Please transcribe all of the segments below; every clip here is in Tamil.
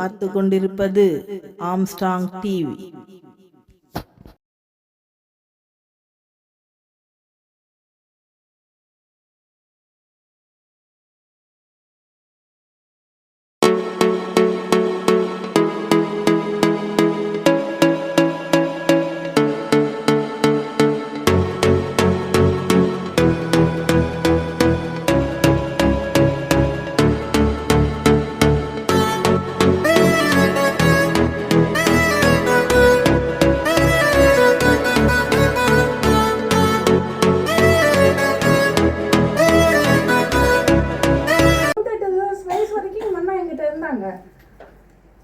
பார்த்து கொண்டிருப்பது ஆம்ஸ்ட்ராங் டிவி.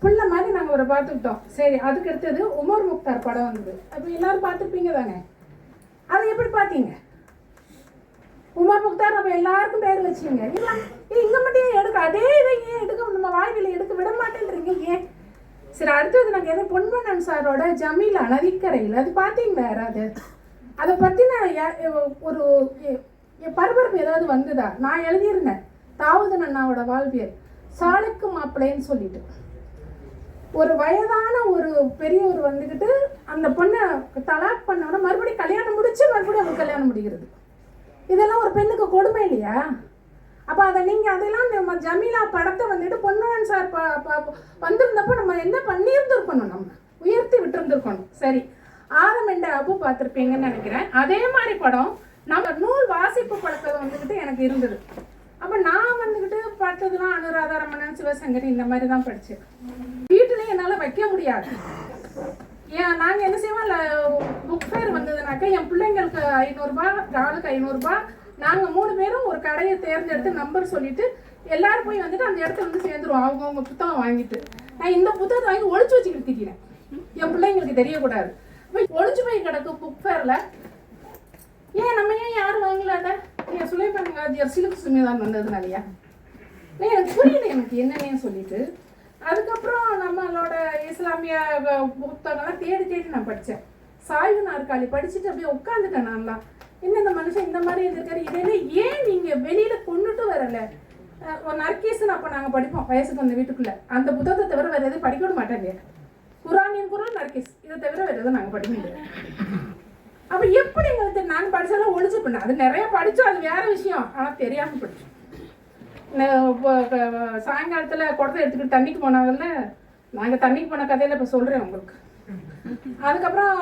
புள்ள மாதிரி நாங்கள் ஒரு பார்த்துக்கிட்டோம். சரி, அதுக்கு அடுத்தது உமர் முக்தார் படம் வந்தது. அப்போ எல்லாரும் பார்த்துருப்பீங்க தானே? அதை எப்படி பார்த்தீங்க? உமர் முக்தார் நம்ம எல்லாருக்கும் பேர் வச்சிங்க. இல்லை இங்கே மட்டும் எடுக்க, அதே இதை ஏன் எடுக்க நம்ம வாழ்வில் எடுக்க விட மாட்டேன்றீங்க ஏன்? சரி, அடுத்தது நாங்கள் எதுவும் பொன்வண்ணன் சாரோட ஜமீலா நதிக்கரையில் அது பார்த்தீங்களா யாராவது? அதை பற்றின ஒரு பரபரப்பு ஏதாவது வந்ததா? நான் எழுதியிருந்தேன் தாவூதன் அண்ணாவோட வாழ்வியல் சாலைக்கு மாப்பிள்ளைன்னு சொல்லிட்டு. ஒரு வயதான ஒரு பெரியவர் வந்துக்கிட்டு அந்த பொண்ணை தலாக் பண்ணோன்னா மறுபடியும் கல்யாணம் முடிச்சு மறுபடியும் அவங்களுக்கு கல்யாணம் முடிகிறது. இதெல்லாம் ஒரு பெண்ணுக்கு கொடுமை இல்லையா? அப்போ அதை நீங்கள் அதெல்லாம் நம்ம ஜமீலா படத்தை வந்துட்டு பொன்வண்ணன் சார் வந்திருந்தப்போ நம்ம என்ன பண்ணியிருந்துருக்கணும், நம்ம உயர்த்தி விட்டுருந்துருக்கணும். சரி, ஆதம் என்ற அபு பார்த்துருப்பீங்கன்னு நினைக்கிறேன். அதே மாதிரி படம் நம்ம நூல் வாசிப்பு பழக்கம் வந்துக்கிட்டு எனக்கு இருந்தது. அப்போ நான் வந்துக்கிட்டு பார்த்ததுலாம் அனுராதா ரமணன், சிவசங்கரி இந்த மாதிரி தான் படித்தேன். வீட்டிலையும் என்னால் வைக்க முடியாது. ஏன் நாங்கள் என்ன செய்வோம், புக் ஃபேர் வந்ததுனாக்கா என் பிள்ளைங்களுக்கு 500 ரூபா, ஆளுக்கு 500 ரூபா, நாங்கள் 3 பேரும் ஒரு கடையை தேர்ந்தெடுத்து நம்பர் சொல்லிவிட்டு எல்லோரும் போய் வந்துட்டு அந்த இடத்துல வந்து சேர்ந்துருவோம். அவங்கவுங்க புத்தகம் வாங்கிட்டு நான் இந்த புத்தகத்தை வாங்கி ஒழிச்சு வச்சுக்கிட்டு திக்கிறேன், என் பிள்ளைங்களுக்கு தெரியக்கூடாது. ஒழிச்சு போய் கிடக்கு புக் ஃபேரில். ஏன் நம்ம ஏன் யாரும் வாங்கலாத? ஏன் சுலைமான் சிலுக்கு சுமிதான் வந்ததுனாலையா? எனக்கு புரியல எனக்கு என்னன்னு சொல்லிட்டு. அதுக்கப்புறம் நம்மளோட இஸ்லாமிய புத்தகம்லாம் தேடி தேடி நான் படித்தேன். சாய்வு நாற்காலி படிச்சுட்டு அப்படியே உட்காந்துட்டேன். நான்லாம் என்ன இந்த மனுஷன் இந்த மாதிரி இருக்காரு, இதெல்லாம் ஏன் நீங்கள் வெளியில் கொண்டுட்டு வரலை? ஒரு நர்கீஸ்ன்னு அப்போ நாங்கள் படிப்போம் வயசுக்கு அந்த வீட்டுக்குள்ளே. அந்த புத்தகத்தை தவிர வேறு எதுவும் படிக்க மாட்டாங்க. குரானின் குரல், நர்கீஸ், இதை தவிர வேறு எதுவும் நாங்கள் படிக்க முடியாது. அப்போ எப்படி எங்களுக்கு நான் படித்தாலும் ஒழிச்சு பண்ணேன். அது நிறைய படித்தோம், அது வேறு விஷயம். ஆனால் தெரியாமல் படித்தோம். சாயங்காலத்தில் குடத்தை எடுத்துக்கிட்டு தண்ணிக்கு போனாங்கல்ல, நாங்கள் தண்ணிக்கு போன கதையில் இப்போ சொல்கிறேன் உங்களுக்கு. அதுக்கப்புறம்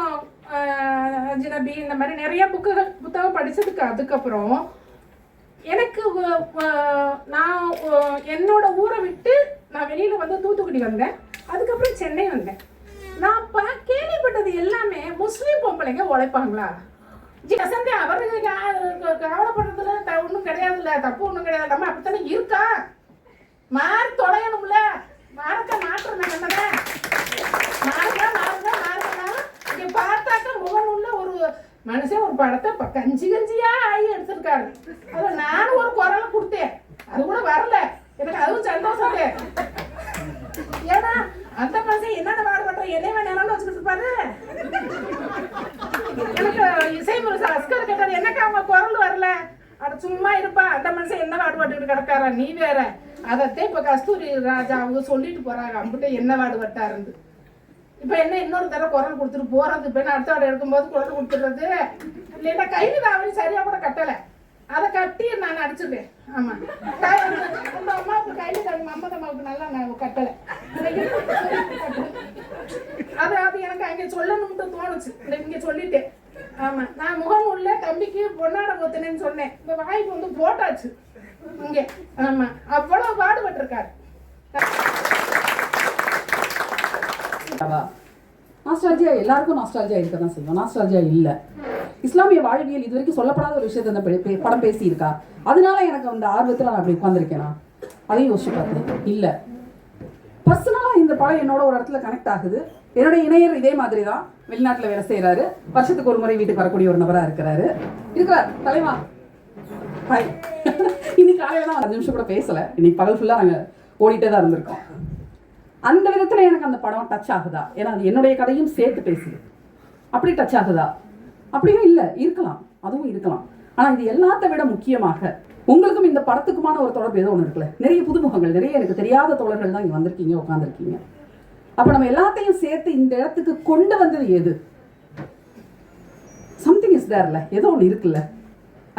அஜ்னபி இந்த மாதிரி நிறைய புத்தகம் படித்ததுக்கு அதுக்கப்புறம் எனக்கு நான் என்னோட ஊரை விட்டு நான் வெளியில் வந்து தூத்துக்குடி வந்தேன். அதுக்கப்புறம் சென்னை வந்தேன். நான் கேள்விப்பட்டது எல்லாமே முஸ்லீம் பொம்பளைங்க உழைப்பாங்களா? வசந்தி அவருக்கு கவலைப்படுறதுல ஒன்றும் கிடையாதுல்ல, தப்பு ஒன்றும் கிடையாது. நம்ம அப்படித்தானே இருக்கா? மாறி தொலையணும்ல, மாறத்தை மாற்றம் என்னதானே மாறுங்க. இங்கே பார்த்தாக்க முகம் உள்ள ஒரு மனுஷன் ஒரு படத்தை கஞ்சியா ஆகி எடுத்திருக்காரு. அதில் நானும் ஒரு குரலை கொடுத்தேன், அது கூட வரல எனக்கு, அதுவும் சந்தோஷம். ஏன்னா அந்த மனுஷன் என்னென்ன பாடுபட்ட என்னைய வேணாலும் வச்சுக்கிட்டு இருப்பாரு. எனக்கு இசைமுறை அஸ்கர் கேட்டாரு, எனக்கு அவங்க குரல் வரல, அட சும்மா இருப்பா, அந்த மனுஷன் என்ன பாடுபட்டுக்கிட்டு கிடக்காரா நீ வேற. அதைத்தான் இப்போ கஸ்தூரி ராஜா அவங்க சொல்லிட்டு போறாங்க, அவங்ககிட்ட என்ன பாடுபட்டாருந்து. இப்போ என்ன இன்னொரு தடவை குரல் கொடுத்துட்டு போறது, இப்போ அடுத்த வாரம் எடுக்கும்போது குரல் கொடுத்துடுறது இல்லைன்னா கைது தாவணி சரியா கூட கட்டலை, அதை கட்டி நான் அடிச்சிருக்கேன். ஆமாம், அந்த அம்மாவுக்கு கைது தாவணி மம்மத அம்மாவுக்கு நல்லா நான் கட்டலை. அது எனக்கு அங்கே சொல்லணும்னு தோணுச்சு, இங்கே சொல்லிட்டேன். ஆமாம், நான் முகநூல்ல தம்பிக்கு பொன்னாட கொத்தினேன்னு சொன்னேன், இந்த வாய்ப்பு வந்து போட்டாச்சு இங்கே. ஆமாம், அவ்வளோ பாடுபட்டிருக்காரு. நாஸ்டால்ஜியா எல்லாருக்கும் நாஸ்டால்ஜியா இருக்க தான் செய்யும். நாஸ்டால்ஜியா இல்லை. இஸ்லாமிய வாழ்வியல் இது வரைக்கும் சொல்லப்படாத ஒரு விஷயத்தை அந்த படம் பேசியிருக்கா, அதனால எனக்கு அந்த ஆர்வத்தில் நான் அப்படி உட்காந்துருக்கேனா அதையும் யோசிச்சு பார்த்தேன். இல்லை, பர்சனலாக இந்த படம் என்னோட ஒரு இடத்துல கனெக்ட் ஆகுது. என்னுடைய இணையர் இதே மாதிரி தான் வெளிநாட்டில் வேலை செய்கிறாரு, வருஷத்துக்கு ஒரு முறை வீட்டுக்கு வரக்கூடிய ஒரு நபராக இருக்கிறார். தலைவா ஹாய். இன்னைக்கு காலையில் தான் 5 நிமிஷம் கூட பேசலை, இன்னைக்கு பகல் ஃபுல்லாக நாங்கள் ஓடிட்டே தான் இருந்திருக்கோம். அந்த விதத்தில் எனக்கு அந்த படம் டச் ஆகுதா? ஏன்னா அது என்னுடைய கதையும் சேர்த்து பேசுது. அப்படி டச் ஆகுதா? அப்படியும் இல்லை, இருக்கலாம், அதுவும் இருக்கலாம். ஆனால் இது எல்லாத்த விட முக்கியமாக உங்களுக்கும் இந்த படத்துக்குமான ஒரு தொடர்பு ஏதோ ஒன்று இருக்குல்ல. நிறைய புதுமுகங்கள், நிறைய எனக்கு தெரியாத தோழர்கள் தான் இங்கே வந்திருக்கீங்க, உட்காந்துருக்கீங்க. அப்போ நம்ம எல்லாத்தையும் சேர்த்து இந்த இடத்துக்கு கொண்டு வந்தது எது? சம்திங் இஸ் தேர்ல, ஏதோ ஒன்று இருக்குல்ல.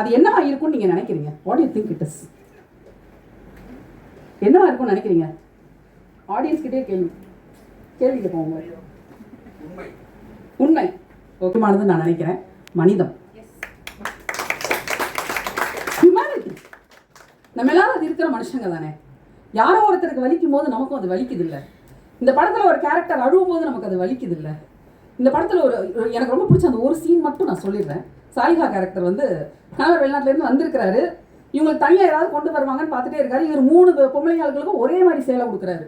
அது என்னவா இருக்கும்னு நீங்கள் நினைக்கிறீங்க? What you think it is? என்னவா இருக்கும்னு நினைக்கிறீங்க? ஆடியன்ஸ் கிட்டே கேள்வி கேட்போங்க. உண்மை முக்கியமானது நான் நினைக்கிறேன். மனிதம், ஹியூமனிட்டி. நம்ம எல்லாரும் அது இருக்கிற மனுஷங்க தானே. யாரோ ஒருத்தருக்கு வலிக்கும் போது நமக்கும் அது வலிக்குது இல்லை. இந்த படத்தில் ஒரு கேரக்டர் அழுவும் போது நமக்கு அது வலிக்குது இல்லை. இந்த படத்தில் எனக்கு ரொம்ப பிடிச்ச அந்த ஒரு சீன் மட்டும் நான் சொல்லிடுறேன். சாலிஹா கேரக்டர் வந்து கணவர் வெளிநாட்டிலேருந்து வந்திருக்கிறாரு. இவங்களுக்கு தனியாக ஏதாவது கொண்டு வருவாங்கன்னு பார்த்துட்டே இருக்காரு. இவர் 3 பொம்பளைங்களுக்கும் ஒரே மாதிரி சேலை கொடுக்குறாரு.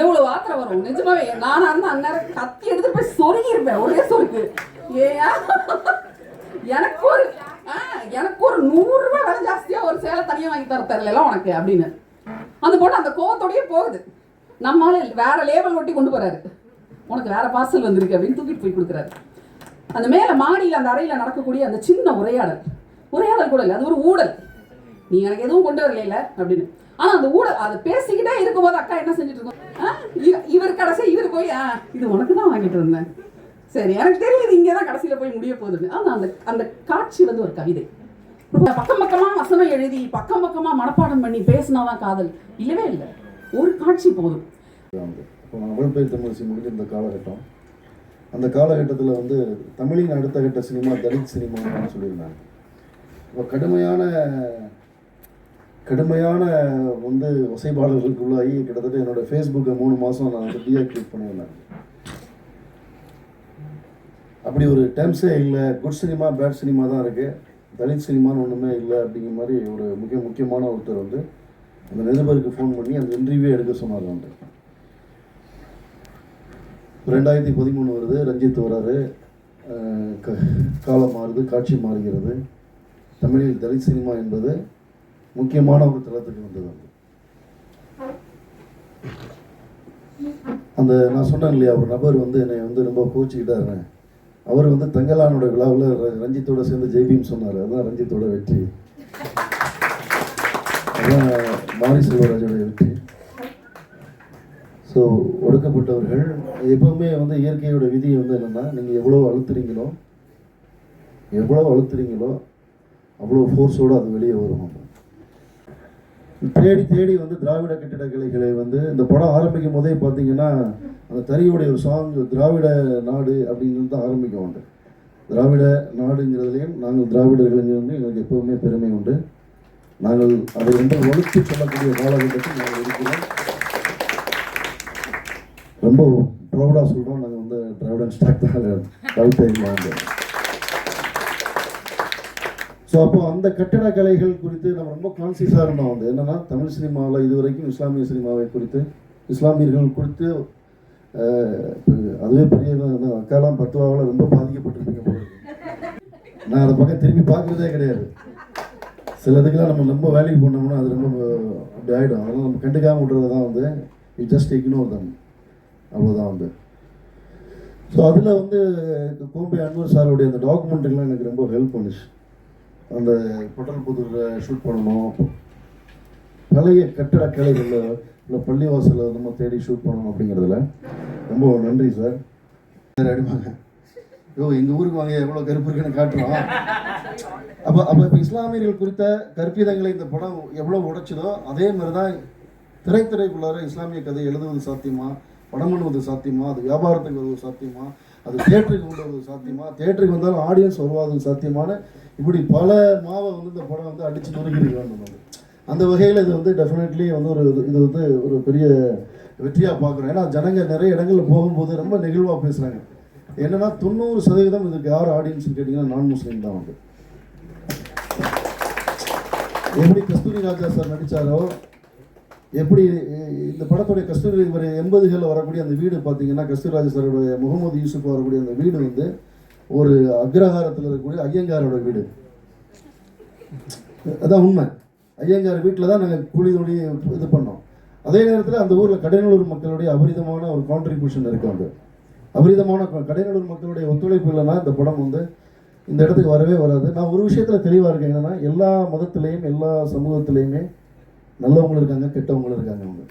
எவ்வளோ ஆத்திரம் வரும் நிஜமாவே. நானாக இருந்தால் அந்நேரம் கத்தி எடுத்துட்டு போய் சொருகி இருப்பேன், ஒரே சொருக்கு. ஏயா எனக்கு ஒரு 100 ரூபாய் விலை ஜாஸ்தியாக ஒரு சேலை தனியாக வாங்கி தரல உனக்கு அப்படின்னு அந்த பொண்ணு அந்த கோவத்தோடயே போகுது. நம்மளால வேற லேபிள் ஒட்டி கொண்டு போறாரு. உனக்கு வேற பார்சல் வந்திருக்கு அப்படின்னு தூக்கிட்டு போய் கொடுக்குறாரு. அந்த மேலே மாடியில் அந்த அறையில் நடக்கக்கூடிய அந்த சின்ன உரையாடல் கூட இல்லை, அது ஒரு ஊடல். நீ எனக்கு எதுவும் கொண்டு வரல அப்படின்னு. ஆனால் அந்த ஊடல் அதை பேசிக்கிட்டே இருக்கும்போது அக்கா என்ன செஞ்சுட்டு இருக்கோம், இவர் கடைசி இவர் போய் இது உனக்கு தான் வாங்கிட்டு இருந்தேன், சரி எனக்கு தெரியுது இங்கே தான் கடைசியில் போய் முடிய போகுதுன்னு. ஆனால் அந்த அந்த காட்சி வந்து ஒரு கவிதை. பக்கம் பக்கமாக வசனம் எழுதி பக்கம் பக்கமாக மனப்பாடம் பண்ணி பேசினாதான் காதல் இல்லவே இல்லை. ஒரு காட்சி போதும். அவள் பேர் தமிழ் முடிஞ்சிருந்த காலகட்டம். அந்த காலகட்டத்தில் வந்து தமிழின் அடுத்த கட்ட சினிமா தலித் சினிமான்னு சொல்லியிருந்தாங்க. இப்போ கடுமையான வந்து வசைபாடல்களுக்குள்ளாகி கிட்டத்தட்ட என்னோடய ஃபேஸ்புக்கை 3 மாதம் நான் வந்து டீஆக்டிவேட் பண்ணியிருந்தேன். அப்படி ஒரு டேர்ம்ஸே இல்லை. குட் சினிமா பேட் சினிமா தான் இருக்குது, தலித் சினிமான்னு ஒன்றுமே இல்லை அப்படிங்கிற மாதிரி ஒரு முக்கியமான ஒருத்தர் வந்து அந்த நிருபருக்கு ஃபோன் பண்ணி அந்த இன்டர்வியூ எடுக்க சொன்னார். வந்து 2013 வருது, ரஞ்சித் வராரு, காலம் மாறுது, காட்சி மாறுகிறது. தமிழில் தலித் சினிமா என்பது முக்கியமான ஒரு தளத்துக்கு வந்தது. அந்த நான் சொன்னேன் இல்லையா, ஒரு நபர் வந்து என்னை வந்து ரொம்ப கோச்சிக்கிட்டாரு. அவர் வந்து தங்கலானோட விழாவில் ரஞ்சித்தோட சேர்ந்து ஜெய்பீம் சொன்னார். அதுதான் ரஞ்சித்தோட வெற்றி, அதுதான் மாரி செல்வராஜோட வெற்றி. ஸோ ஒடுக்கப்பட்டவர்கள் எப்பவுமே வந்து இயற்கையோட விதி வந்து என்னென்னா, நீங்கள் எவ்வளோ அழுத்துறீங்களோ அவ்வளோ ஃபோர்ஸோடு அது வெளியே வரும். தேடி வந்து திராவிட கட்டிடக்கலைகளை வந்து இந்த படம் ஆரம்பிக்கும் போதே பார்த்தீங்கன்னா அந்த தறியோடைய ஒரு சாங் திராவிட நாடு அப்படிங்கிறது தான் ஆரம்பிக்கும். உண்டு திராவிட நாடுங்கிறதுலையும் நாங்கள் திராவிடர்கள்ங்கிறது எங்களுக்கு எப்போவுமே பெருமை உண்டு. நாங்கள் அதை வந்து வலுத்து சொல்லக்கூடிய காலகட்டத்தில் நாங்கள் இருக்கிறோம். ரொம்ப ப்ரௌடாக சொல்கிறோம், நாங்கள் வந்து திராவிடன் ஸ்டாக் தான் கவிதை. ஸோ அப்போ அந்த கட்டிடக்கலைகள் குறித்து நம்ம ரொம்ப கான்சியஸாக இருந்தோம். வந்து என்னென்னா தமிழ் சினிமாவில் இதுவரைக்கும் இஸ்லாமிய சினிமாவை குறித்து இஸ்லாமியர்கள் குறித்து அதுவே பெரிய அக்காலாம் 10ஆவில் ரொம்ப பாதிக்கப்பட்டிருப்பீங்க போல இருக்கு. நான் அதை பக்கம் திரும்பி பார்க்குறதே கிடையாது. சிலதுக்கெல்லாம் நம்ம ரொம்ப வேலைக்கு போனோம்னா அது ரொம்ப அப்படி ஆகிடும். அதெல்லாம் நம்ம கண்டுக்காமல் விட்றது தான் வந்து வி ஜஸ்ட் இக்னோர் தம், அவ்வளோதான் வந்து. ஸோ அதில் வந்து கோம்பை அன்வர் சாருடைய அந்த டாக்குமெண்ட்ரிலாம் எனக்கு ரொம்ப ஹெல்ப் பண்ணுச்சு. அந்த பொட்டல்புதூரில் ஷூட் பண்ணணும், பழைய கட்டிடக்கலைகளில் இல்லை பள்ளிவாசலில் நம்ம தேடி ஷூட் பண்ணணும் அப்படிங்கிறதுல ரொம்ப நன்றி சார். அடிப்பாங்க, எங்கள் ஊருக்கு வாங்க எவ்வளோ கருப்பு இருக்குன்னு காட்டுறோம். அப்போ இஸ்லாமியர்கள் குறித்த கற்பிதங்களை இந்த படம் எவ்வளோ உடைச்சதோ அதே மாதிரி தான் திரைத்துறைக்குள்ளார இஸ்லாமிய கதை எழுதுவது சாத்தியமா, படம் பண்ணுவது சாத்தியமா, அது வியாபாரத்துக்கு வருவது சாத்தியமா, அது தியேட்டருக்கு கொண்டு வருவது சாத்தியமா, தியேட்டருக்கு வந்தாலும் ஆடியன்ஸ் வருவாது சாத்தியமான இப்படி பல மாவை வந்து இந்த படம் வந்து அடித்து நொறுக்கிட்டு வேண்டும். அந்த வகையில் இது வந்து டெஃபினெட்லி வந்து இது வந்து ஒரு பெரிய வெற்றியாக பார்க்குறோம். ஏன்னா ஜனங்க நிறைய இடங்களில் போகும்போது ரொம்ப நெகிழ்வாக பேசுகிறாங்க. என்னன்னா 90% இதுக்கு யார் ஆடியன்ஸ்னு கேட்டிங்கன்னா நான் முஸ்லீம் தான். வந்து எப்படி கஸ்தூரி ராஜா சார் நடித்தாரோ, எப்படி இந்த படத்துடைய கஸ்தூரி 80களில் வரக்கூடிய அந்த வீடு பார்த்தீங்கன்னா கஸ்தூரி ராஜா சாரோடைய முகமது யூசுப் வரக்கூடிய அந்த வீடு வந்து ஒரு அக்ரஹாரத்தில் இருக்கக்கூடிய ஐயங்காரோட வீடு. அதான் உண்மை. ஐயங்கார் வீட்டில் தான் நாங்கள் கூலி தொழி இது பண்ணோம். அதே நேரத்தில் அந்த ஊரில் கடைநல்லூர் மக்களுடைய அபரிதமான ஒரு கான்ட்ரிபியூஷன் இருக்குது. அந்த அபரிதமான கடைநல்லூர் மக்களுடைய ஒத்துழைப்பு இல்லைன்னா இந்த படம் வந்து இந்த இடத்துக்கு வரவே வராது. நான் ஒரு விஷயத்தில் தெளிவாக இருக்கேன், என்னென்னா எல்லா மதத்துலேயும் எல்லா சமூகத்துலேயுமே நல்லவங்களும் இருக்காங்க, கெட்டவங்களும் இருக்காங்க. அவங்க